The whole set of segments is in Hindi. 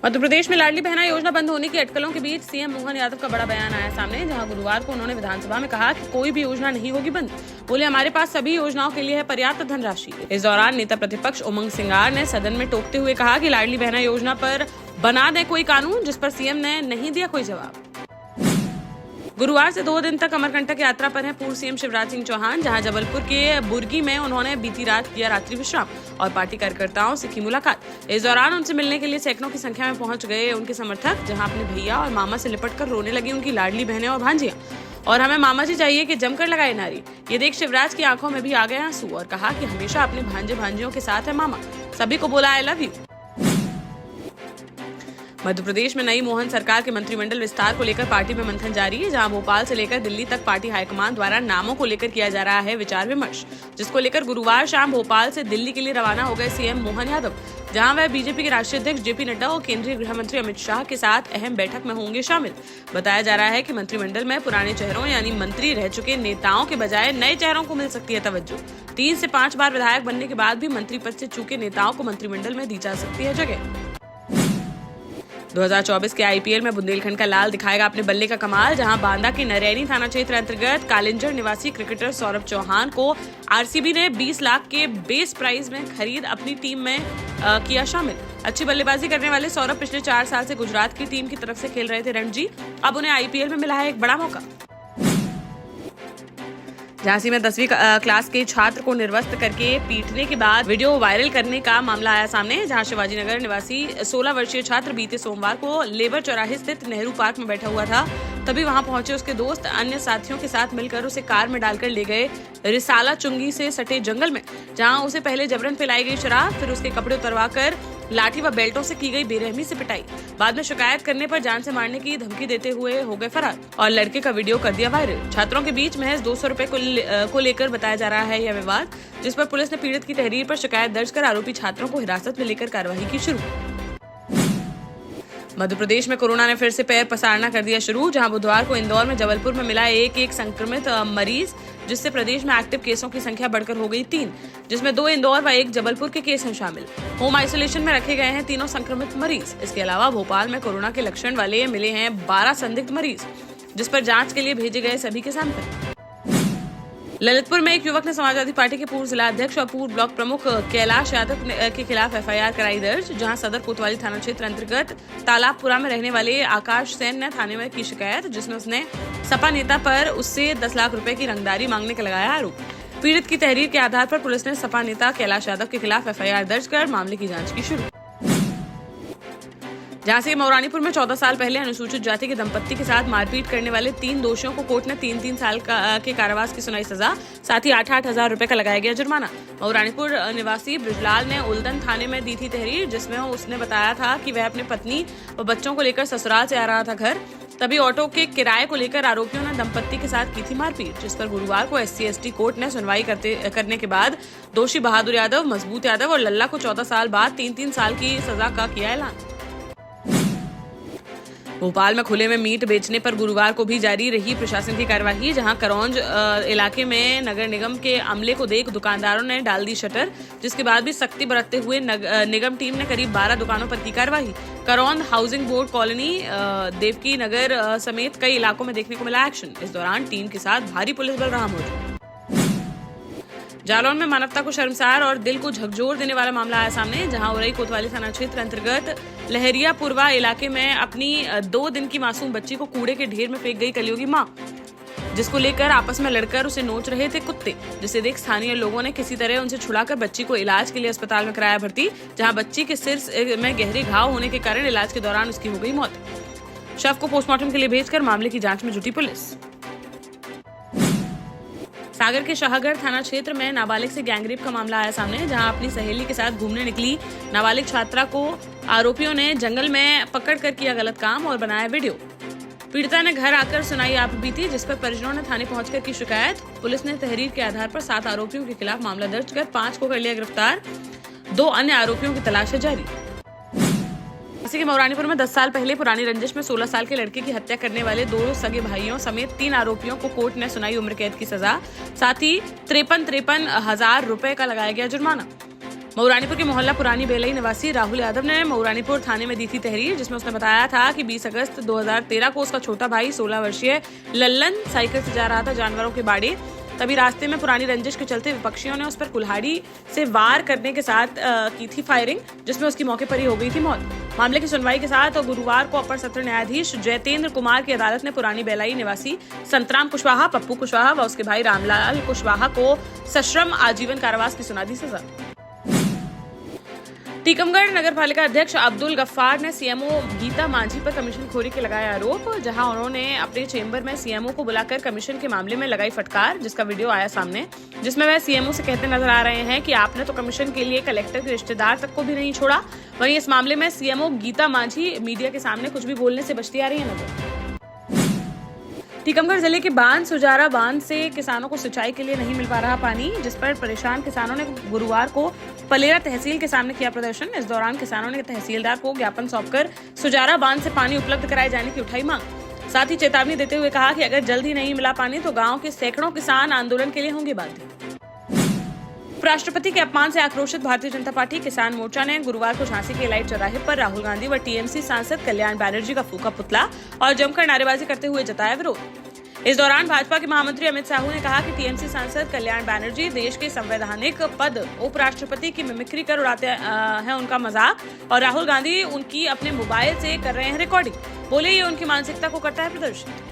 मध्य प्रदेश में लाडली बहना योजना बंद होने की अटकलों के बीच सीएम मोहन यादव का बड़ा बयान आया सामने, जहां गुरुवार को उन्होंने विधानसभा में कहा कि कोई भी योजना नहीं होगी बंद। बोले, हमारे पास सभी योजनाओं के लिए है पर्याप्त धनराशि। इस दौरान नेता प्रतिपक्ष उमंग सिंगार ने सदन में टोकते हुए कहा कि लाडली बहना योजना पर बना दे कोई कानून, जिस पर सीएम ने नहीं दिया कोई जवाब। गुरुवार से 2 दिन तक अमरकंटक यात्रा पर हैं पूर्व सीएम शिवराज सिंह चौहान, जहां जबलपुर के बुर्गी में उन्होंने बीती रात किया रात्रि विश्राम और पार्टी कार्यकर्ताओं से की मुलाकात। इस दौरान उनसे मिलने के लिए सैकड़ों की संख्या में पहुंच गए उनके समर्थक, जहां अपने भैया और मामा से लिपटकर रोने लगी उनकी लाडली बहनें और भांजियां। और हमें मामा जी चाहिए कि जमकर लगाए नारी। ये देख शिवराज की आंखों में भी आ गए आंसू और कहा कि हमेशा अपने भांजे भांजियों के साथ है मामा, सभी को बोला I love you. Madhya Pradesh में नई मोहन सरकार के मंत्रिमंडल विस्तार को लेकर पार्टी में मंथन जारी है, जहां भोपाल से लेकर दिल्ली तक पार्टी हाईकमान द्वारा नामों को लेकर किया जा रहा है विचार विमर्श, जिसको लेकर गुरुवार शाम भोपाल से दिल्ली के लिए रवाना हो गए सीएम मोहन यादव, जहां वह बीजेपी के राष्ट्रीय अध्यक्ष जेपी नड्डा और केंद्रीय गृह मंत्री अमित शाह के साथ अहम बैठक में होंगे शामिल। बताया जा रहा है कि मंत्रिमंडल में पुराने चेहरों यानी मंत्री रह चुके नेताओं के बजाय नए चेहरों को मिल सकती है तवज्जो। 3 से 5 बार विधायक बनने के बाद भी मंत्री पद से चूके नेताओं को मंत्रिमंडल में दी जा सकती है जगह। 2024 के आईपीएल में बुंदेलखंड का लाल दिखाएगा अपने बल्ले का कमाल, जहां बांदा के नरैनी थाना क्षेत्र अंतर्गत कालिंजर निवासी क्रिकेटर सौरभ चौहान को आरसीबी ने 20 लाख के बेस प्राइस में खरीद अपनी टीम में किया शामिल। अच्छी बल्लेबाजी करने वाले सौरभ पिछले 4 साल से गुजरात की टीम की तरफ से खेल रहे थे रणजी। अब उन्हें आईपीएल में मिला है एक बड़ा मौका। झांसी में 10वीं क्लास के छात्र को निर्वस्त्र करके पीटने के बाद वीडियो वायरल करने का मामला आया सामने, जहां शिवाजी नगर निवासी 16 वर्षीय छात्र बीते सोमवार को लेबर चौराहे स्थित नेहरू पार्क में बैठा हुआ था। तभी वहां पहुंचे उसके दोस्त अन्य साथियों के साथ मिलकर उसे कार में डालकर ले गए रिसाला चुंगी से सटे जंगल में, जहां उसे पहले जबरन पिलाई गई शराब, फिर उसके कपड़े उतरवाकर लाठी व बेल्टों से की गई बेरहमी से पिटाई। बाद में शिकायत करने पर जान से मारने की धमकी देते हुए हो गए फरार और लड़के का वीडियो कर दिया वायरल। छात्रों के बीच महज 200 रुपए को लेकर बताया जा रहा है यह विवाद, जिस पर पुलिस ने पीड़ित की तहरीर पर शिकायत दर्ज कर आरोपी छात्रों को हिरासत में लेकर कार्रवाई की शुरू। मध्य प्रदेश में कोरोना ने फिर से पैर पसारना कर दिया शुरू, जहां बुधवार को इंदौर में जबलपुर में मिला एक संक्रमित मरीज, जिससे प्रदेश में एक्टिव केसों की संख्या बढ़कर हो गई 3, जिसमें 2 इंदौर व 1 जबलपुर के केस हैं शामिल। होम आइसोलेशन में रखे गए हैं तीनों संक्रमित मरीज। इसके अलावा भोपाल में कोरोना के लक्षण वाले मिले हैं 12 संदिग्ध मरीज, जिस पर जांच के लिए भेजे गए सभी के सैंपल। ललितपुर में एक युवक ने समाजवादी पार्टी के पूर्व जिला अध्यक्ष और पूर्व ब्लॉक प्रमुख कैलाश यादव के खिलाफ एफआईआर कराई दर्ज, जहां सदर कोतवाली थाना क्षेत्र अंतर्गत तालाबपुरा में रहने वाले आकाश सेन ने थाने में की शिकायत, जिसमें उसने सपा नेता पर उससे 10 लाख रुपए की रंगदारी मांगने का लगाया आरोप। पीड़ित की तहरीर के आधार पर पुलिस ने सपा नेता कैलाश यादव के खिलाफ एफआईआर दर्ज कर मामले की जाँच की शुरू। जहां से मौरानीपुर में 14 साल पहले अनुसूचित जाति के दंपत्ति के साथ मारपीट करने वाले 3 दोषियों को कोर्ट ने 3-3 साल के कारावास की सुनाई सजा, साथ ही 8-8 हजार रुपए का लगाया गया जुर्माना। मौरानीपुर निवासी ब्रिजलाल ने उल्दन थाने में दी थी तहरीर, जिसमें उसने बताया था कि वह अपने पत्नी व बच्चों को लेकर ससुराल से आ रहा था घर। तभी ऑटो के किराए को लेकर आरोपियों ने दंपत्ति के साथ की थी मारपीट, जिस पर गुरुवार को SC/ST कोर्ट ने सुनवाई करने के बाद दोषी बहादुर यादव, मजबूत यादव और लल्ला को 14 साल बाद 3-3 साल की सजा का किया ऐलान। भोपाल में खुले में मीट बेचने पर गुरुवार को भी जारी रही प्रशासन की कार्यवाही, जहां करौंज इलाके में नगर निगम के अमले को देख दुकानदारों ने डाल दी शटर, जिसके बाद भी सख्ती बरतते हुए निगम टीम ने करीब 12 दुकानों पर की कार्यवाही। करौंद हाउसिंग बोर्ड कॉलोनी, देवकी नगर समेत कई इलाकों में देखने को मिला एक्शन। इस दौरान टीम के साथ भारी पुलिस बल रहा मौजूद। जालौन में मानवता को शर्मसार और दिल को झकझोर देने वाला मामला आया सामने, जहां उरई कोतवाली थाना क्षेत्र अंतर्गत लहरियापुरवा इलाके में अपनी 2 दिन की मासूम बच्ची को कूड़े के ढेर में फेंक गई कलयुगी मां, जिसको लेकर आपस में लड़कर उसे नोच रहे थे कुत्ते, जिसे देख स्थानीय लोगों ने किसी तरह उनसे छुड़ाकर बच्ची को इलाज के लिए अस्पताल में कराया भर्ती, जहां बच्ची के सिर में गहरे घाव होने के कारण इलाज के दौरान उसकी हो गई मौत। शव को पोस्टमार्टम के लिए भेजकर मामले की जांच में जुटी पुलिस। सागर के शाहगढ़ थाना क्षेत्र में नाबालिग से गैंगरेप का मामला आया सामने, जहां अपनी सहेली के साथ घूमने निकली नाबालिग छात्रा को आरोपियों ने जंगल में पकड़कर किया गलत काम और बनाया वीडियो। पीड़िता ने घर आकर सुनाई आप बीती, जिस पर परिजनों ने थाने पहुंचकर की शिकायत। पुलिस ने तहरीर के आधार पर 7 आरोपियों के खिलाफ मामला दर्ज कर 5 को कर लिया गिरफ्तार। 2 अन्य आरोपियों की तलाश है जारी। इसी के मौरानीपुर में 10 साल पहले पुरानी रंजिश में 16 साल के लड़के की हत्या करने वाले 2 सगे भाइयों समेत 3 आरोपियों को कोर्ट ने सुनाई उम्र कैद की सजा, साथ ही 53 हजार रुपए का लगाया गया जुर्माना। मऊरानीपुर के मोहल्ला पुरानी बेलई निवासी राहुल यादव ने मऊरानीपुर थाने में दी थी तहरीर, जिसमें उसने बताया था कि 20 अगस्त 2013 को उसका छोटा भाई 16 वर्षीय लल्लन साइकिल से जा रहा था जानवरों के बाड़े। तभी रास्ते में पुरानी रंजिश के चलते विपक्षियों ने उस पर कुल्हाड़ी से वार करने के साथ की थी फायरिंग, जिसमें उसकी मौके पर ही हो गई थी मौत। मामले की सुनवाई के साथ गुरुवार को अपर सत्र न्यायाधीश जयतेंद्र कुमार की अदालत ने पुरानी बेलाई निवासी संतराम कुशवाहा, पप्पू कुशवाहा व उसके भाई रामलाल कुशवाहा को सश्रम आजीवन कारावास की सुना दी सजा। टीकमगढ़ नगर पालिका अध्यक्ष अब्दुल गफ्फार ने सीएमओ गीता मांझी पर कमीशनखोरी के लगाए आरोप, जहां उन्होंने अपने चेंबर में सीएमओ को बुलाकर कमीशन के मामले में लगाई फटकार, जिसका वीडियो आया सामने, जिसमें वह सीएमओ से कहते नजर आ रहे हैं कि आपने तो कमीशन के लिए कलेक्टर के रिश्तेदार तक को भी नहीं छोड़ा। वहीं इस मामले में सीएमओ गीता मांझी मीडिया के सामने कुछ भी बोलने से बचती आ रही है नजर। टीकमगढ़ जिले के बांध सुजारा बांध से किसानों को सिंचाई के लिए नहीं मिल पा रहा पानी, जिस पर परेशान किसानों ने गुरुवार को पलेरा तहसील के सामने किया प्रदर्शन। इस दौरान किसानों ने तहसीलदार को ज्ञापन सौंपकर सुजारा बांध से पानी उपलब्ध कराए जाने की उठाई मांग। साथ ही चेतावनी देते हुए कहा कि अगर जल्द ही नहीं मिला पानी तो गाँव के सैकड़ों किसान आंदोलन के लिए होंगे बाध्य। उपराष्ट्रपति के अपमान से आक्रोशित भारतीय जनता पार्टी किसान मोर्चा ने गुरुवार को झांसी के लाइट चौराहे पर राहुल गांधी व टीएमसी सांसद कल्याण बनर्जी का फूका पुतला और जमकर नारेबाजी करते हुए जताया विरोध। इस दौरान भाजपा के महामंत्री अमित साहू ने कहा कि टीएमसी सांसद कल्याण बनर्जी देश के संवैधानिक पद उपराष्ट्रपति की मिमिक्री कर उड़ाते हैं उनका मजाक, और राहुल गांधी उनकी अपने मोबाइल से कर रहे हैं रिकॉर्डिंग। बोले ये उनकी मानसिकता को करता है प्रदर्शित।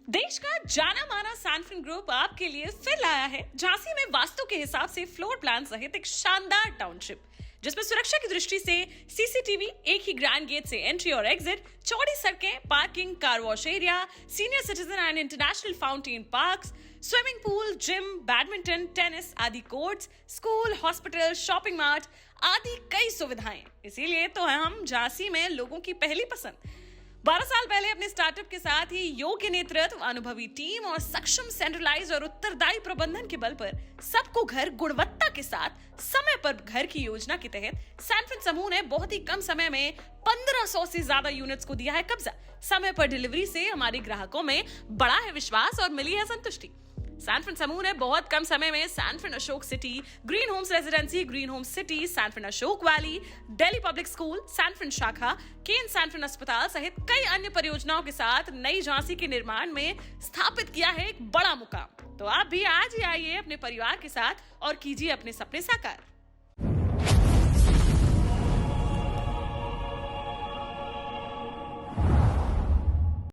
देश का जाना माना सैनफिन ग्रुप आपके लिए फिर लाया है झांसी में वास्तु के हिसाब से फ्लोर प्लान सहित एक शानदार टाउनशिप, जिसमें सुरक्षा की दृष्टि से सीसीटीवी, एक ही ग्रैंड गेट से एंट्री और एग्जिट, चौड़ी सड़कें, parking, car wash area, senior citizen and international fountain parks, swimming pool, gym, badminton, tennis आदि courts, school, hospital, shopping mart आदि कई सुविधाएं। इसीलिए तो हम झांसी में लोगों की पहली पसंद। 12 साल पहले अपने स्टार्टअप के साथ ही योग्य नेतृत्व, अनुभवी टीम और सक्षम सेंट्रलाइज और उत्तरदायी प्रबंधन के बल पर सबको घर गुणवत्ता के साथ समय पर घर की योजना के तहत सैनफिन समूह ने बहुत ही कम समय में 1500 से ज्यादा यूनिट्स को दिया है कब्जा। समय पर डिलीवरी से हमारे ग्राहकों में बढ़ा है विश्वास और मिली है संतुष्टि। सैनफिन समूह ने बहुत कम समय में Sanfin Ashok city, green homes residency, green homes city, Sanfin Ashok valley, Delhi public school, Sanfin शाखा, केन सैनफिन अस्पताल सहित कई अन्य परियोजनाओं के साथ नई झांसी के निर्माण में स्थापित किया है एक बड़ा मुकाम। तो आप भी आज ही आइए अपने परिवार के साथ और कीजिए अपने सपने साकार।